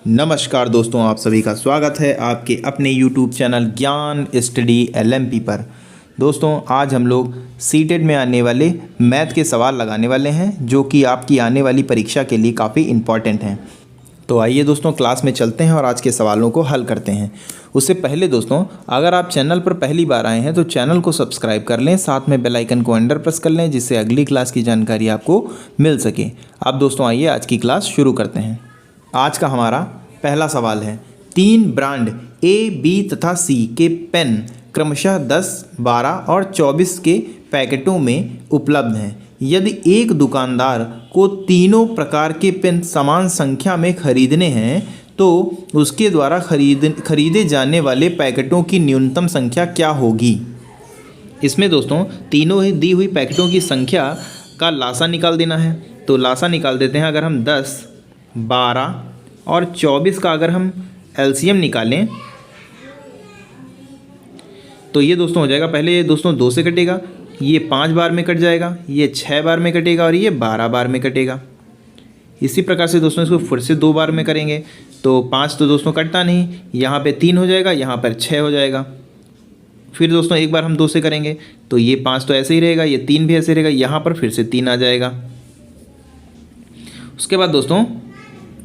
नमस्कार दोस्तों, आप सभी का स्वागत है आपके अपने YouTube चैनल ज्ञान स्टडी LMP पर। दोस्तों आज हम लोग सीटेट में आने वाले मैथ के सवाल लगाने वाले हैं जो कि आपकी आने वाली परीक्षा के लिए काफ़ी इम्पॉर्टेंट हैं। तो आइए दोस्तों क्लास में चलते हैं और आज के सवालों को हल करते हैं। उससे पहले दोस्तों अगर आप चैनल पर पहली बार आए हैं तो चैनल को सब्सक्राइब कर लें, साथ में बेल आइकन को अंडर प्रेस कर लें जिससे अगली क्लास की जानकारी आपको मिल सके। अब दोस्तों आइए आज की क्लास शुरू करते हैं। आज का हमारा पहला सवाल है, 3 ब्रांड ए, बी तथा सी के पेन क्रमशः 10, 12 और 24 के पैकेटों में उपलब्ध हैं। यदि एक दुकानदार को तीनों प्रकार के पेन समान संख्या में खरीदने हैं तो उसके द्वारा खरीदे जाने वाले पैकेटों की न्यूनतम संख्या क्या होगी। इसमें दोस्तों तीनों ही दी हुई पैकेटों की संख्या का लासा निकाल देना है। तो लासा निकाल देते हैं। अगर हम 10, 12 और 24 का अगर हम LCM निकालें तो ये दोस्तों हो जाएगा, पहले ये दोस्तों 2 से कटेगा, ये 5 बार में कट जाएगा, ये 6 बार में कटेगा और ये 12 बार में कटेगा। इसी प्रकार से दोस्तों इसको फिर से 2 बार में करेंगे तो 5 तो दोस्तों कटता नहीं, यहाँ पे 3 हो जाएगा, यहाँ पर 6 हो जाएगा। फिर दोस्तों एक बार हम 2 से करेंगे तो ये 5 तो ऐसे ही रहेगा, ये 3 भी ऐसे रहेगा, यहाँ पर फिर से 3 आ जाएगा। उसके बाद दोस्तों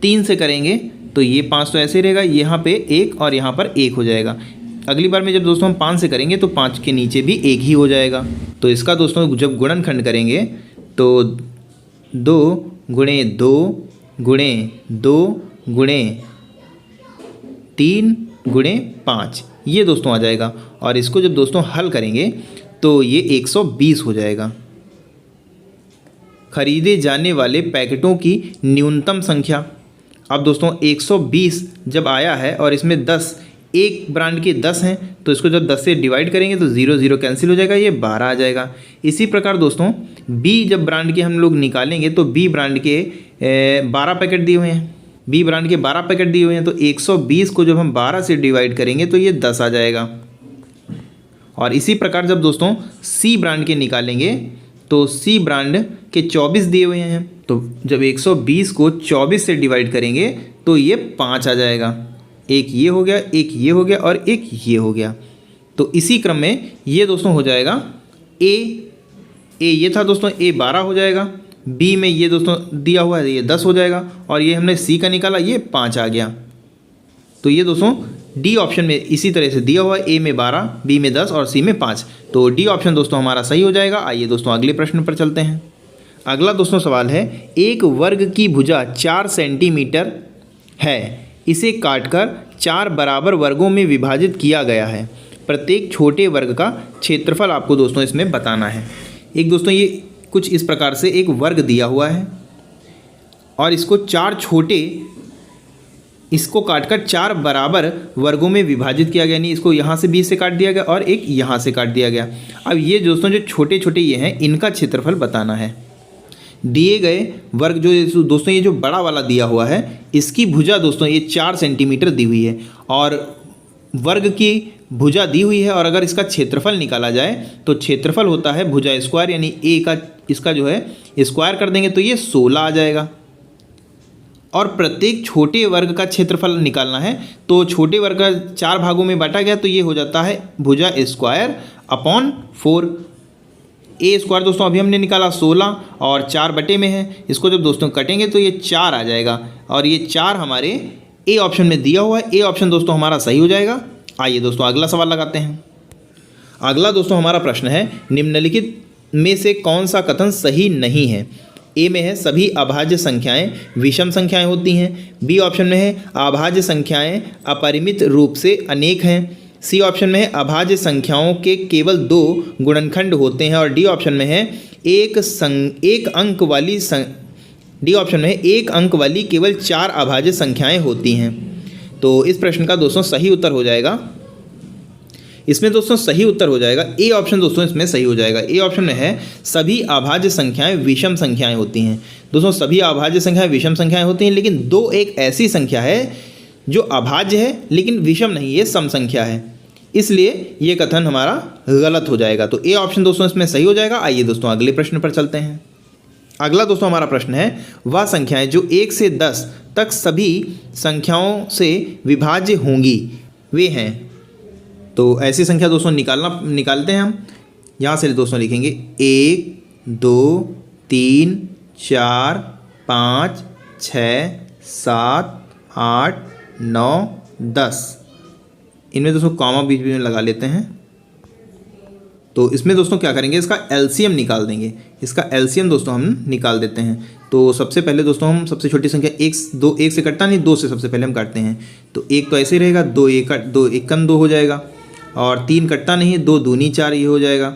3 से करेंगे तो ये 5 तो ऐसे ही रहेगा, यहाँ पे 1 और यहाँ पर 1 हो जाएगा। अगली बार में जब दोस्तों हम 5 से करेंगे तो 5 के नीचे भी 1 ही हो जाएगा। तो इसका दोस्तों जब गुणनखंड करेंगे तो 2 गुणे 2 गुणे 2 गुणे 3 गुणे 5 ये दोस्तों आ जाएगा। और इसको जब दोस्तों हल करेंगे तो ये 120 हो जाएगा। खरीदे जाने वाले पैकेटों की न्यूनतम संख्या, अब दोस्तों 120 जब आया है और इसमें 10 एक ब्रांड के 10 हैं तो इसको जब 10 से डिवाइड करेंगे तो 0 0 कैंसिल हो जाएगा, ये 12 आ जाएगा। इसी प्रकार दोस्तों बी जब ब्रांड के हम लोग निकालेंगे तो बी ब्रांड के 12 पैकेट दिए हुए हैं, बी ब्रांड के 12 पैकेट दिए हुए हैं तो 120 को जब हम 12 से डिवाइड करेंगे तो ये 10 आ जाएगा। और इसी प्रकार जब दोस्तों सी ब्रांड के निकालेंगे तो सी ब्रांड के 24 दिए हुए हैं तो जब 120 को 24 से डिवाइड करेंगे तो ये 5 आ जाएगा। एक ये हो गया, एक ये हो गया और एक ये हो गया। तो इसी क्रम में ये दोस्तों हो जाएगा ए ये था दोस्तों, ए 12 हो जाएगा। बी में ये दोस्तों दिया हुआ है, ये 10 हो जाएगा। और ये हमने सी का निकाला, ये 5 आ गया। तो ये दोस्तों डी ऑप्शन में इसी तरह से दिया हुआ है, ए में 12, बी में 10 और सी में 5। तो डी ऑप्शन दोस्तों हमारा सही हो जाएगा। आइए दोस्तों अगले प्रश्न पर चलते हैं। अगला दोस्तों सवाल है, एक वर्ग की भुजा 4 सेंटीमीटर है, इसे काटकर 4 बराबर वर्गों में विभाजित किया गया है। प्रत्येक छोटे वर्ग का क्षेत्रफल आपको दोस्तों इसमें बताना है। एक दोस्तों ये कुछ इस प्रकार से एक वर्ग दिया हुआ है और इसको 4 छोटे, इसको काटकर 4 बराबर वर्गों में विभाजित किया गया, यानी इसको यहाँ से 20 से काट दिया गया और एक यहाँ से काट दिया गया। अब ये दोस्तों जो छोटे छोटे ये हैं इनका क्षेत्रफल बताना है। दिए गए वर्ग जो दोस्तों ये जो बड़ा वाला दिया हुआ है इसकी भुजा दोस्तों ये 4 सेंटीमीटर दी हुई है और वर्ग की भुजा दी हुई है। और अगर इसका क्षेत्रफल निकाला जाए तो क्षेत्रफल होता है भुजा स्क्वायर, यानी ए का इसका जो है स्क्वायर कर देंगे तो ये 16 आ जाएगा। और प्रत्येक छोटे वर्ग का क्षेत्रफल निकालना है तो छोटे वर्ग का 4 भागों में बांटा गया तो ये हो जाता है भुजा स्क्वायर अपॉन 4। ए स्क्वायर दोस्तों अभी हमने निकाला 16 और 4 बटे में है, इसको जब दोस्तों कटेंगे तो ये 4 आ जाएगा। और ये 4 हमारे ए ऑप्शन में दिया हुआ है, ए ऑप्शन दोस्तों हमारा सही हो जाएगा। आइए दोस्तों अगला सवाल लगाते हैं। अगला दोस्तों हमारा प्रश्न है, निम्नलिखित में से कौन सा कथन सही नहीं है। ए में है सभी अभाज्य संख्याएं विषम संख्याएं होती हैं, बी ऑप्शन में है अभाज्य संख्याएं अपरिमित रूप से अनेक हैं, सी ऑप्शन में है अभाज्य संख्याओं के केवल 2 गुणनखंड होते हैं और डी ऑप्शन में है एक अंक वाली केवल 4 अभाज्य संख्याएं होती हैं। तो इस प्रश्न का दोस्तों सही उत्तर हो जाएगा, इसमें दोस्तों सही उत्तर हो जाएगा ए ऑप्शन दोस्तों इसमें सही हो जाएगा। ए ऑप्शन में है सभी अभाज्य संख्याएं विषम संख्याएं होती हैं। दोस्तों सभी अभाज्य संख्याएं विषम संख्याएं होती हैं, लेकिन 2 एक ऐसी संख्या है जो अभाज्य है लेकिन विषम नहीं, ये सम संख्या है, इसलिए ये कथन हमारा गलत हो जाएगा। तो ए ऑप्शन दोस्तों इसमें सही हो जाएगा। आइए दोस्तों अगले प्रश्न पर चलते हैं। अगला दोस्तों हमारा प्रश्न है, वह संख्याएं जो 1 से 10 तक सभी संख्याओं से विभाज्य होंगी वे हैं। तो ऐसी संख्या दोस्तों निकालते हैं हम। यहाँ से दोस्तों लिखेंगे 1 2 3 4 5 6 7 8 9 10। इनमें दोस्तों कॉमा बीच में लगा लेते हैं। तो इसमें दोस्तों क्या करेंगे, इसका एलसीएम निकाल देंगे। इसका एलसीएम दोस्तों हम निकाल देते हैं। तो सबसे पहले दोस्तों हम सबसे छोटी संख्या 1 से कटता नहीं, 2 से सबसे पहले हम काटते हैं। तो 1 तो ऐसे ही रहेगा, 2 एकम 2 हो जाएगा, और 3 कटता नहीं, 2 दूनी 4 ये हो जाएगा।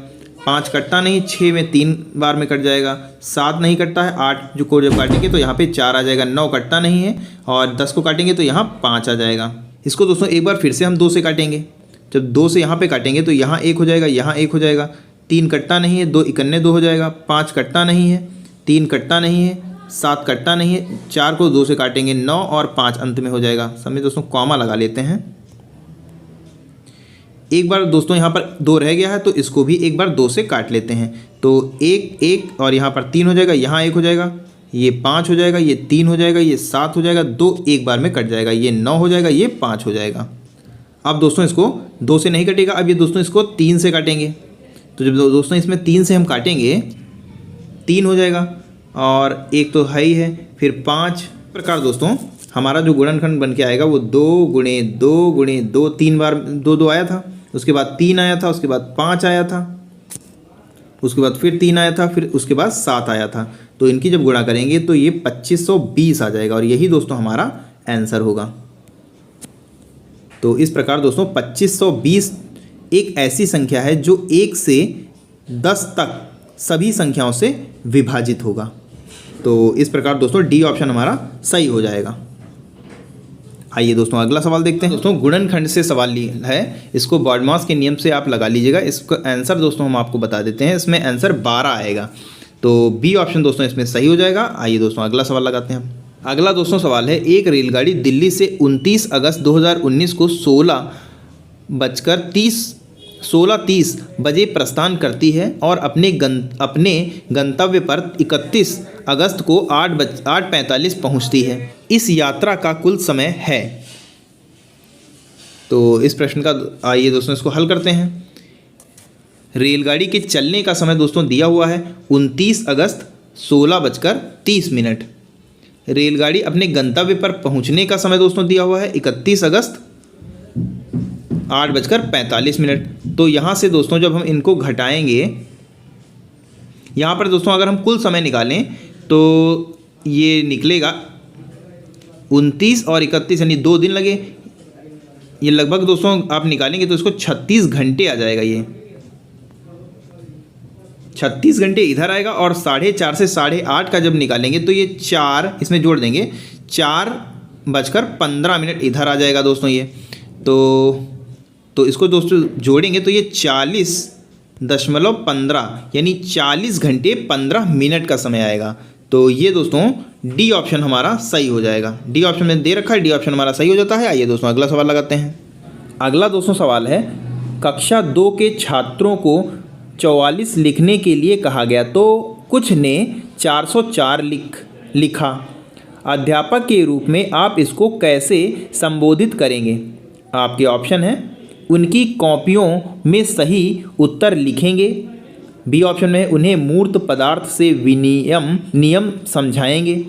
5 कटता नहीं, 6 में 3 बार में कट जाएगा। 7 नहीं कटता है, 8 जो को जब काटेंगे तो यहाँ पे 4 आ जाएगा। 9 कटता नहीं है, और 10 को काटेंगे तो यहाँ 5 आ जाएगा। इसको दोस्तों एक बार फिर से हम 2 से काटेंगे। जब 2 से यहाँ पे काटेंगे तो यहाँ 1 हो जाएगा, यहाँ 1 हो जाएगा। 3 कटता नहीं है, 2 इकन्ने 2 हो जाएगा। 5 कटता नहीं है, 3 कटता नहीं है, 7 कटता नहीं है। 4 को 2 से काटेंगे, 9 और 5 अंत में हो जाएगा। सब में दोस्तों कॉमा लगा लेते हैं। एक बार दोस्तों यहाँ पर 2 रह गया है, तो इसको भी एक बार 2 से काट लेते हैं। तो 1 और यहाँ पर 3 हो जाएगा, यहाँ 1 हो जाएगा, ये 5 हो जाएगा, ये 3 हो जाएगा, ये 7 हो जाएगा। 2 एक बार में कट जाएगा, ये 9 हो जाएगा, ये 5 हो जाएगा। अब दोस्तों इसको 2 से नहीं कटेगा, अब ये दोस्तों इसको 3 से काटेंगे। तो जब दोस्तों इसमें 3 से हम काटेंगे, 3 हो जाएगा, और 1 तो है ही है, फिर 5 प्रकार दोस्तों हमारा जो गुणनखंड बन के आएगा वो 2 गुणे 2 गुणे 2, 3 बार 2 आया था, उसके बाद 3 आया था, उसके बाद 5 आया था, उसके बाद फिर 3 आया था, फिर उसके बाद 7 आया था। तो इनकी जब गुणा करेंगे तो ये 2520 आ जाएगा, और यही दोस्तों हमारा आंसर होगा। तो इस प्रकार दोस्तों 2520 एक ऐसी संख्या है जो 1 से 10 तक सभी संख्याओं से विभाजित होगा। तो इस प्रकार दोस्तों डी ऑप्शन हमारा सही हो जाएगा। आइए दोस्तों अगला सवाल देखते हैं। दोस्तों गुणनखंड से सवाल है, इसको बॉडमास के नियम से आप लगा लीजिएगा। इसका आंसर दोस्तों हम आपको बता देते हैं, इसमें आंसर 12 आएगा। तो बी ऑप्शन दोस्तों इसमें सही हो जाएगा। आइए दोस्तों अगला सवाल लगाते हैं। अगला दोस्तों सवाल है, एक रेलगाड़ी दिल्ली से 29 अगस्त 2019 को 16:30 बजे प्रस्थान करती है और अपने गंतव्य पर 31 अगस्त को 8:45 पहुंचती है। इस यात्रा का कुल समय है। तो इस प्रश्न का आइए दोस्तों इसको हल करते हैं। रेलगाड़ी के चलने का समय दोस्तों दिया हुआ है 29 अगस्त 16:30। रेलगाड़ी अपने गंतव्य पर पहुंचने का समय दोस्तों दिया हुआ है 31 अगस्त 8:45। तो यहाँ से दोस्तों जब हम इनको घटाएंगे, यहाँ पर दोस्तों अगर हम कुल समय निकालें तो ये निकलेगा 29 और 31 यानी 2 दिन लगे। ये लगभग दोस्तों आप निकालेंगे तो इसको 36 घंटे आ जाएगा। ये 36 घंटे इधर आएगा, और 4:30 से 8:30 का जब निकालेंगे तो ये 4 इसमें जोड़ देंगे, 4:15 इधर आ जाएगा दोस्तों ये। तो इसको दोस्तों जोड़ेंगे तो ये 40.15 यानी 40 घंटे 15 मिनट का समय आएगा। तो ये दोस्तों डी ऑप्शन हमारा सही हो जाएगा। डी ऑप्शन में दे रखा है, डी ऑप्शन हमारा सही हो जाता है। आइए दोस्तों अगला सवाल लगाते हैं। अगला दोस्तों सवाल है, कक्षा 2 के छात्रों को 44 लिखने के लिए कहा गया तो कुछ ने 404 लिखा। अध्यापक के रूप में आप इसको कैसे संबोधित करेंगे? आपके ऑप्शन है, उनकी कॉपियों में सही उत्तर लिखेंगे। बी ऑप्शन में उन्हें मूर्त पदार्थ से नियम समझाएंगे,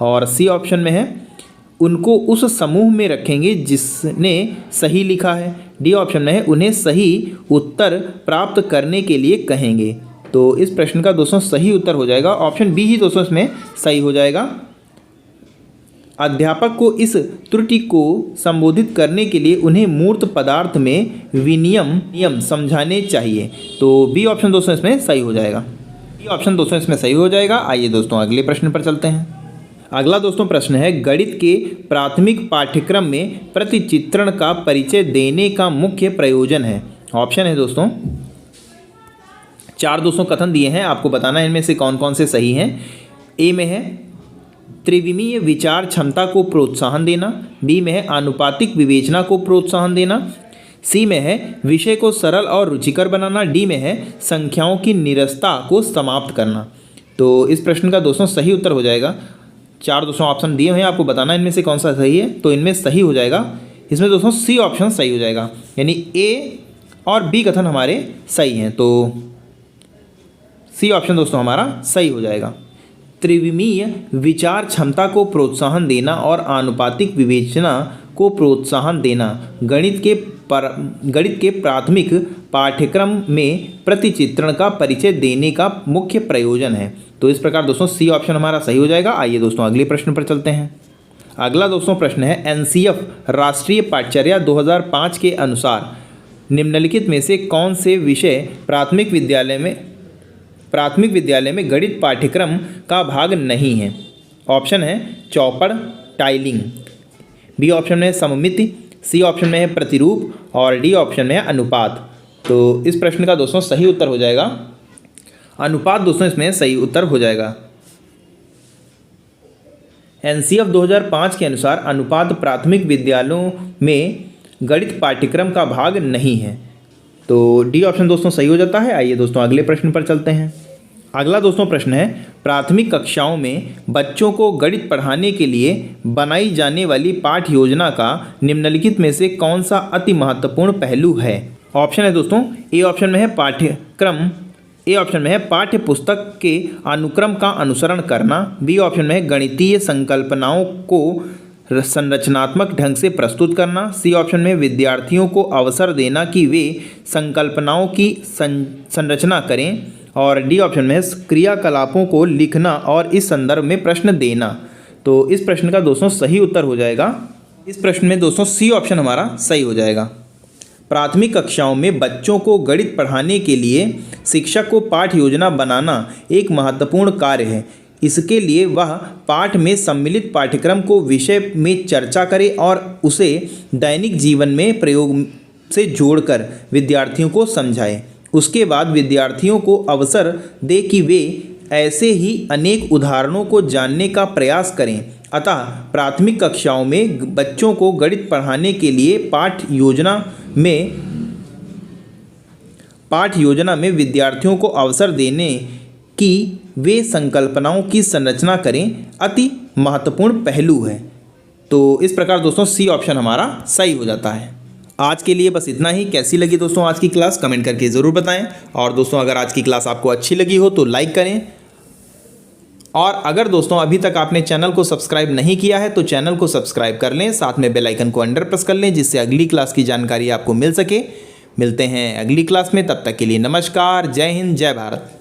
और सी ऑप्शन में है उनको उस समूह में रखेंगे जिसने सही लिखा है। डी ऑप्शन में है उन्हें सही उत्तर प्राप्त करने के लिए कहेंगे। तो इस प्रश्न का दोस्तों सही उत्तर हो जाएगा ऑप्शन बी ही दोस्तों इसमें सही हो जाएगा। अध्यापक को इस त्रुटि को संबोधित करने के लिए उन्हें मूर्त पदार्थ में नियम समझाने चाहिए। तो बी ऑप्शन दोस्तों इसमें सही हो जाएगा। बी ऑप्शन दोस्तों इसमें सही हो जाएगा। आइए दोस्तों अगले प्रश्न पर चलते हैं। अगला दोस्तों प्रश्न है, गणित के प्राथमिक पाठ्यक्रम में प्रतिचित्रण का परिचय देने का मुख्य प्रयोजन है। ऑप्शन है दोस्तों 4 दोस्तों कथन दिए हैं, आपको बताना है इनमें से कौन कौन से सही हैं। ए में है त्रिविमीय विचार क्षमता को प्रोत्साहन देना, बी में है आनुपातिक विवेचना को प्रोत्साहन देना, सी में है विषय को सरल और रुचिकर बनाना। डी में है संख्याओं की निरस्ता को समाप्त करना। तो इस प्रश्न का दोस्तों सही उत्तर हो जाएगा, 4 दोस्तों ऑप्शन दिए हुए हैं, आपको बताना इनमें से कौन सा सही है। तो इनमें सही हो जाएगा, इसमें दोस्तों सी ऑप्शन सही हो जाएगा, यानी ए और बी कथन हमारे सही हैं। तो सी ऑप्शन दोस्तों हमारा सही हो जाएगा। त्रिविमीय विचार क्षमता को प्रोत्साहन देना और आनुपातिक विवेचना को प्रोत्साहन देना गणित के प्राथमिक पाठ्यक्रम में प्रतिचित्रण का परिचय देने का मुख्य प्रयोजन है। तो इस प्रकार दोस्तों सी ऑप्शन हमारा सही हो जाएगा। आइए दोस्तों अगले प्रश्न पर चलते हैं। अगला दोस्तों प्रश्न है एनसीएफ राष्ट्रीय पाठ्यचर्या 2005 के अनुसार निम्नलिखित में से कौन से विषय प्राथमिक विद्यालय में गणित पाठ्यक्रम का भाग नहीं है। ऑप्शन है चौपड़, टाइलिंग, बी ऑप्शन में है सममिति, सी ऑप्शन में है प्रतिरूप और डी ऑप्शन में है अनुपात। तो इस प्रश्न का दोस्तों सही उत्तर हो जाएगा अनुपात। दोस्तों इसमें सही उत्तर हो जाएगा। एनसीएफ 2005 के अनुसार अनुपात प्राथमिक विद्यालयों में गणित पाठ्यक्रम का भाग नहीं है। तो डी ऑप्शन दोस्तों सही हो जाता है। आइए दोस्तों अगले प्रश्न पर चलते हैं। अगला दोस्तों प्रश्न है प्राथमिक कक्षाओं में बच्चों को गणित पढ़ाने के लिए बनाई जाने वाली पाठ्य योजना का निम्नलिखित में से कौन सा अति महत्वपूर्ण पहलू है। ऑप्शन है दोस्तों ए ऑप्शन में है पाठ्य पुस्तक के अनुक्रम का अनुसरण करना, बी ऑप्शन में है गणितीय संकल्पनाओं को संरचनात्मक ढंग से प्रस्तुत करना, सी ऑप्शन में विद्यार्थियों को अवसर देना कि वे संकल्पनाओं की संरचना करें और डी ऑप्शन में क्रियाकलापों को लिखना और इस संदर्भ में प्रश्न देना। तो इस प्रश्न का दोस्तों सही उत्तर हो जाएगा, इस प्रश्न में दोस्तों सी ऑप्शन हमारा सही हो जाएगा। प्राथमिक कक्षाओं में बच्चों को गणित पढ़ाने के लिए शिक्षक को पाठ्य योजना बनाना एक महत्वपूर्ण कार्य है। इसके लिए वह पाठ में सम्मिलित पाठ्यक्रम को विषय में चर्चा करे और उसे दैनिक जीवन में प्रयोग से जोड़कर विद्यार्थियों को समझाए। उसके बाद विद्यार्थियों को अवसर दे कि वे ऐसे ही अनेक उदाहरणों को जानने का प्रयास करें। अतः प्राथमिक कक्षाओं में बच्चों को गणित पढ़ाने के लिए पाठ्य योजना में विद्यार्थियों को अवसर देने कि वे संकल्पनाओं की संरचना करें अति महत्वपूर्ण पहलू है। तो इस प्रकार दोस्तों सी ऑप्शन हमारा सही हो जाता है। आज के लिए बस इतना ही। कैसी लगी दोस्तों आज की क्लास कमेंट करके ज़रूर बताएं। और दोस्तों अगर आज की क्लास आपको अच्छी लगी हो तो लाइक करें। और अगर दोस्तों अभी तक आपने चैनल को सब्सक्राइब नहीं किया है तो चैनल को सब्सक्राइब कर लें, साथ में बेल आइकन को अंडर प्रेस कर लें जिससे अगली क्लास की जानकारी आपको मिल सके। मिलते हैं अगली क्लास में, तब तक के लिए नमस्कार, जय हिंद, जय भारत।